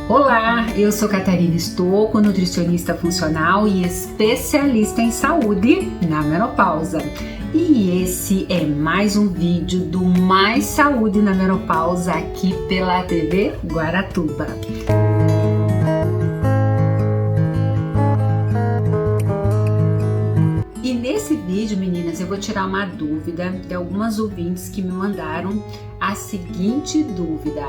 Olá, eu sou Catarina Stocco, nutricionista funcional e especialista em saúde na menopausa. E esse é mais um vídeo do Mais Saúde na Menopausa aqui pela TV Guaratuba. E nesse vídeo, meninas, eu vou tirar uma dúvida de algumas ouvintes que me mandaram a seguinte dúvida.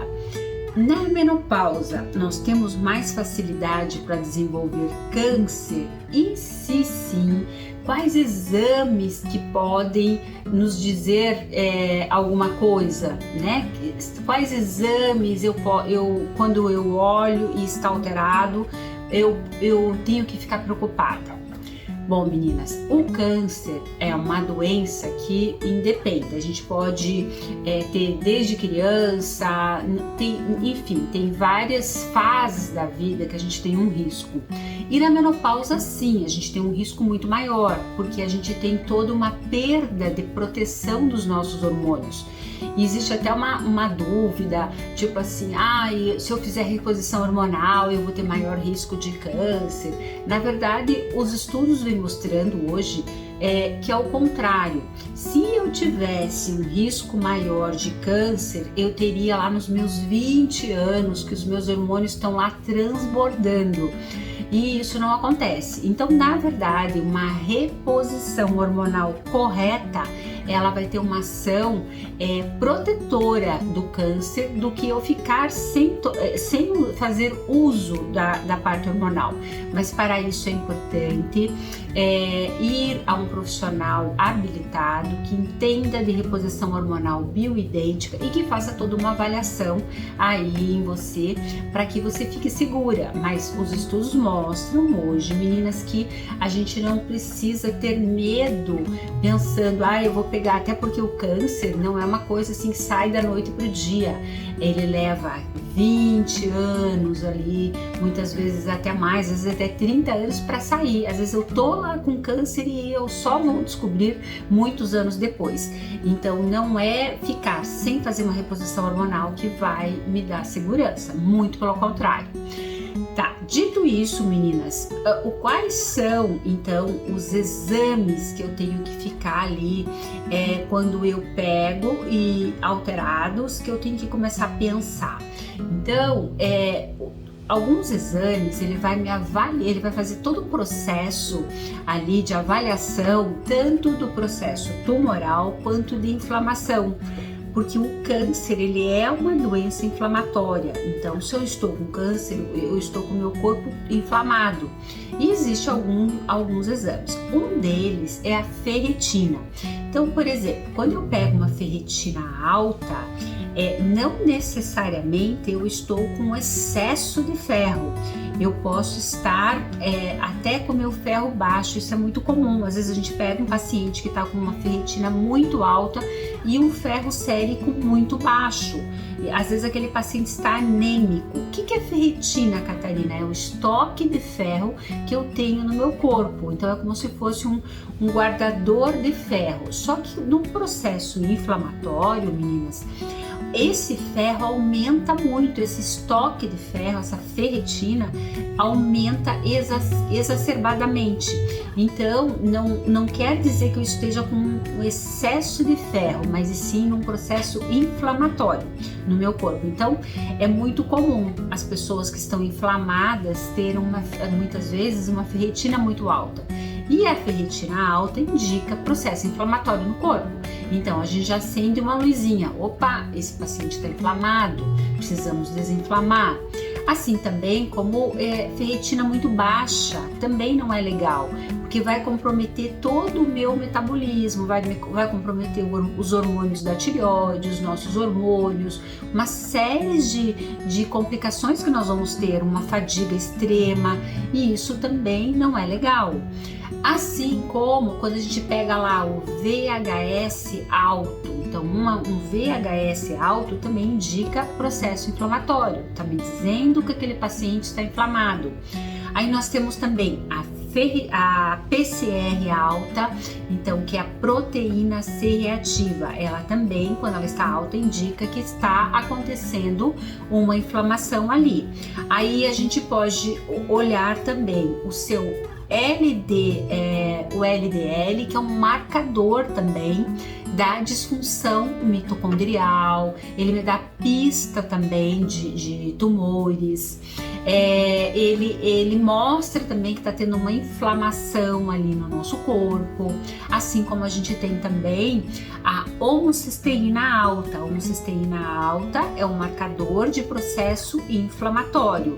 Na menopausa, nós temos mais facilidade para desenvolver câncer? E se sim, quais exames que podem nos dizer alguma coisa, né? Quais exames quando eu olho e está alterado, eu tenho que ficar preocupada? Bom, meninas, o câncer é uma doença que independe. A gente pode ter desde criança, tem várias fases da vida que a gente tem um risco. E na menopausa, sim, a gente tem um risco muito maior, porque a gente tem toda uma perda de proteção dos nossos hormônios. E existe até uma dúvida, tipo assim, se eu fizer reposição hormonal eu vou ter maior risco de câncer. Na verdade, os estudos vêm mostrando hoje que é o contrário. Se eu tivesse um risco maior de câncer, eu teria lá nos meus 20 anos que os meus hormônios estão lá transbordando. E isso não acontece. Então, na verdade, uma reposição hormonal correta, ela vai ter uma ação protetora do câncer do que eu ficar sem fazer uso da parte hormonal. Mas para isso é importante ir a um profissional habilitado que entenda de reposição hormonal bioidêntica e que faça toda uma avaliação aí em você para que você fique segura. Mas os estudos mostram hoje, meninas, que a gente não precisa ter medo pensando, eu vou pegar, até porque o câncer não é uma coisa assim que sai da noite pro dia. Ele leva 20 anos ali, muitas vezes até mais, às vezes até 30 anos para sair. Às vezes eu tô lá com câncer e eu só vou descobrir muitos anos depois. Então não é ficar sem fazer uma reposição hormonal que vai me dar segurança, muito pelo contrário. Tá, dito isso, meninas, quais são então os exames que eu tenho que ficar ali quando eu pego e alterados, que eu tenho que começar a pensar? Então, alguns exames ele vai me avaliar, ele vai fazer todo o processo ali de avaliação, tanto do processo tumoral quanto de inflamação. Porque o câncer, ele é uma doença inflamatória. Então, se eu estou com câncer, eu estou com o meu corpo inflamado. E existem alguns exames. Um deles é a ferritina. Então, por exemplo, quando eu pego uma ferritina alta, não necessariamente eu estou com excesso de ferro. Eu posso estar até com o meu ferro baixo, isso é muito comum. Às vezes a gente pega um paciente que está com uma ferritina muito alta e um ferro sérico muito baixo. E, às vezes aquele paciente está anêmico. O que é ferritina, Catarina? É o estoque de ferro que eu tenho no meu corpo. Então é como se fosse um guardador de ferro. Só que no processo inflamatório, meninas, esse ferro aumenta muito, esse estoque de ferro, essa ferritina aumenta exacerbadamente. Então, não quer dizer que eu esteja com um excesso de ferro, mas sim num processo inflamatório no meu corpo. Então, é muito comum as pessoas que estão inflamadas terem muitas vezes uma ferritina muito alta. E a ferritina alta indica processo inflamatório no corpo. Então, a gente já acende uma luzinha. Opa, esse paciente está inflamado, precisamos desinflamar. Assim também como ferritina muito baixa, também não é legal, porque vai comprometer todo o meu metabolismo, vai comprometer os hormônios da tireoide, os nossos hormônios, uma série de complicações que nós vamos ter, uma fadiga extrema, e isso também não é legal. Assim como quando a gente pega lá o VHS alto, então um VHS alto também indica processo inflamatório, está me dizendo que aquele paciente está inflamado. Aí nós temos também a a PCR alta, então que é a proteína C reativa. Ela também, quando ela está alta, indica que está acontecendo uma inflamação ali. Aí a gente pode olhar também o seu o LDL, que é um marcador também da disfunção mitocondrial. Ele me dá pista também de tumores. Ele mostra também que está tendo uma inflamação ali no nosso corpo, assim como a gente tem também a homocisteína alta. A homocisteína alta é um marcador de processo inflamatório.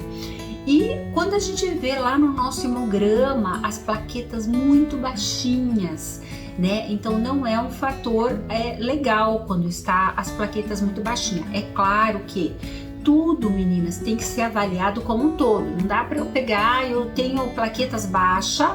E quando a gente vê lá no nosso hemograma as plaquetas muito baixinhas, né? Então não é um fator legal quando está as plaquetas muito baixinhas. É claro que tudo, meninas, tem que ser avaliado como um todo. Não dá para eu pegar, eu tenho plaquetas baixas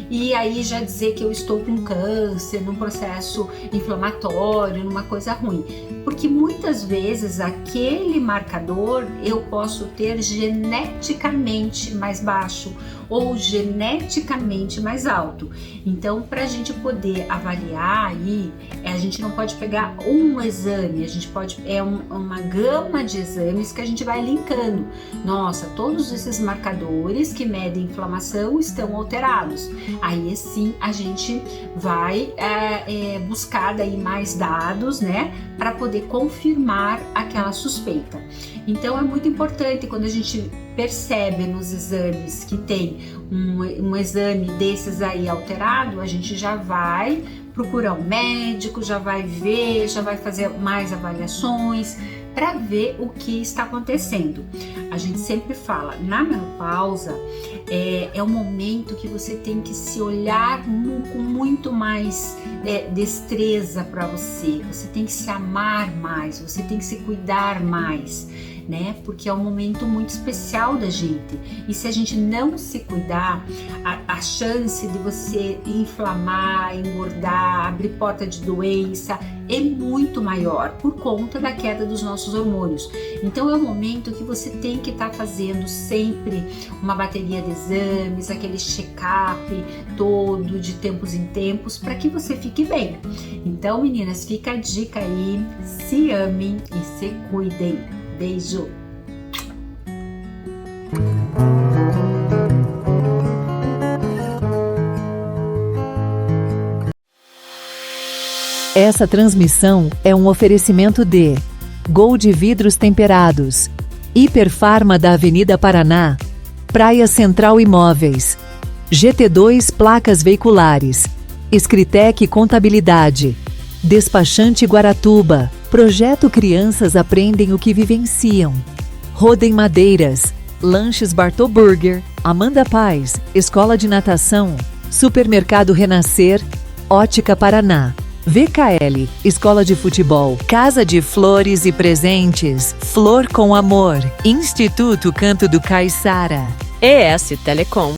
e aí já dizer que eu estou com câncer, num processo inflamatório, numa coisa ruim. Porque muitas vezes aquele marcador eu posso ter geneticamente mais baixo ou geneticamente mais alto. Então, para a gente poder avaliar aí, a gente não pode pegar um exame, a gente pode, uma gama de exames que a gente vai linkando. Nossa, todos esses marcadores que medem inflamação estão alterados. Aí sim a gente vai buscar daí mais dados, né, para poder confirmar aquela suspeita. Então é muito importante quando a gente percebe nos exames que tem um exame desses aí alterado, a gente já vai procurar um médico, já vai ver, já vai fazer mais avaliações para ver o que está acontecendo. A gente sempre fala, na menopausa é um momento que você tem que se olhar com muito mais destreza para você. Você tem que se amar mais, você tem que se cuidar mais, né? Porque é um momento muito especial da gente. E se a gente não se cuidar, a chance de você inflamar, engordar, abrir porta de doença é muito maior por conta da queda dos nossos hormônios. Então é um momento que você tem que estar fazendo sempre uma bateria de exames, aquele check-up todo de tempos em tempos para que você fique bem. Então, meninas, fica a dica aí, se amem e se cuidem. Beijo! Essa transmissão é um oferecimento de Gold Vidros Temperados, Hiperfarma da Avenida Paraná, Praia Central Imóveis, GT2 Placas Veiculares, Escritec Contabilidade, Despachante Guaratuba, Projeto Crianças Aprendem o que Vivenciam, Rodem Madeiras, Lanches Bartô Burger, Amanda Paz, Escola de Natação, Supermercado Renascer, Ótica Paraná, VKL, Escola de Futebol, Casa de Flores e Presentes, Flor com Amor, Instituto Canto do Caiçara, ES Telecom.